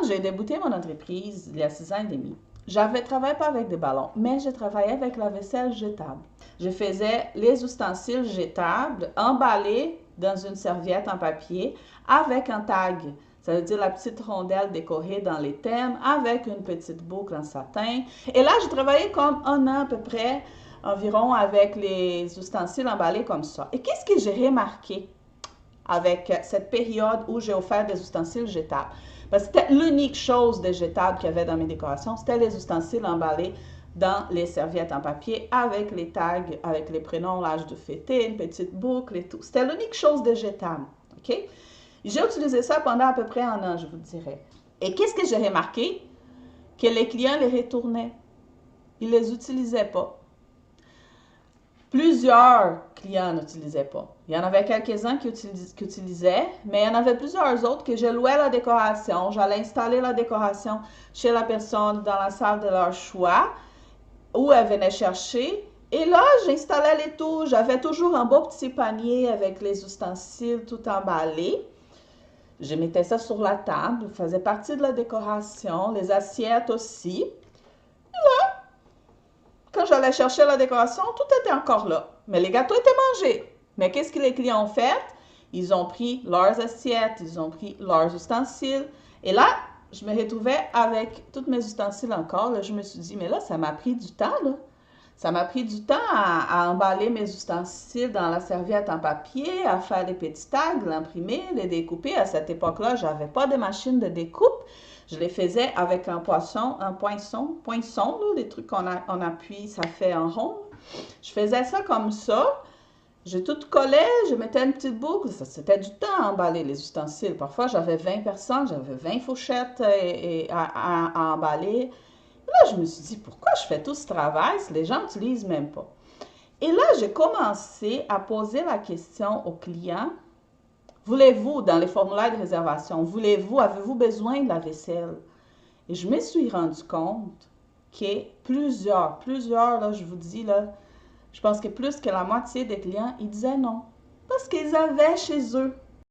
j'ai débuté mon entreprise il y a 6 ans et demi, j'avais travaillé pas avec des ballons, mais je travaillais avec la vaisselle jetable. Je faisais les ustensiles jetables emballés dans une serviette en papier avec un tag. Ça veut dire la petite rondelle décorée dans les thèmes avec une petite boucle en satin. Et là, j'ai travaillé comme 1 an à peu près environ avec les ustensiles emballés comme ça. Et qu'est-ce que j'ai remarqué avec cette période où j'ai offert des ustensiles jetables? Parce que c'était l'unique chose de jetable qu'il y avait dans mes décorations, c'était les ustensiles emballés dans les serviettes en papier avec les tags, avec les prénoms, l'âge de fêter, une petite boucle et tout. C'était l'unique chose de jetable. OK? J'ai utilisé ça pendant à peu près 1 an, je vous dirais. Et qu'est-ce que j'ai remarqué? Que les clients les retournaient. Ils ne les utilisaient pas. Plusieurs clients n'utilisaient pas. Il y en avait quelques-uns qui utilisaient, mais il y en avait plusieurs autres que je louais la décoration. J'allais installer la décoration chez la personne dans la salle de leur choix, où elle venait chercher. Et là, j'installais les tout. J'avais toujours un beau petit panier avec les ustensiles tout emballés. Je mettais ça sur la table, ça faisait partie de la décoration, les assiettes aussi. Quand j'allais chercher la décoration, tout était encore là. Mais les gâteaux étaient mangés. Mais qu'est-ce que les clients ont fait? Ils ont pris leurs assiettes, ils ont pris leurs ustensiles. Et là, je me retrouvais avec tous mes ustensiles encore. Là, je me suis dit, mais là, ça m'a pris du temps, là. Ça m'a pris du temps à emballer mes ustensiles dans la serviette en papier, à faire les petits tags, l'imprimer, les découper. À cette époque-là, je n'avais pas de machine de découpe. Je les faisais avec un poinçon, là, les trucs qu'on appuie, ça fait un rond. Je faisais ça comme ça. Je tout collais, je mettais une petite boucle. C'était du temps à emballer les ustensiles. Parfois, j'avais 20 personnes, j'avais 20 fourchettes à emballer. Là, je me suis dit, pourquoi je fais tout ce travail si les gens n'utilisent même pas? Et là, j'ai commencé à poser la question aux clients. Voulez-vous, dans les formulaires de réservation, avez-vous besoin de la vaisselle? Et je me suis rendu compte que plusieurs, là, je vous dis, là, je pense que plus que la moitié des clients, ils disaient non. Parce qu'ils avaient chez eux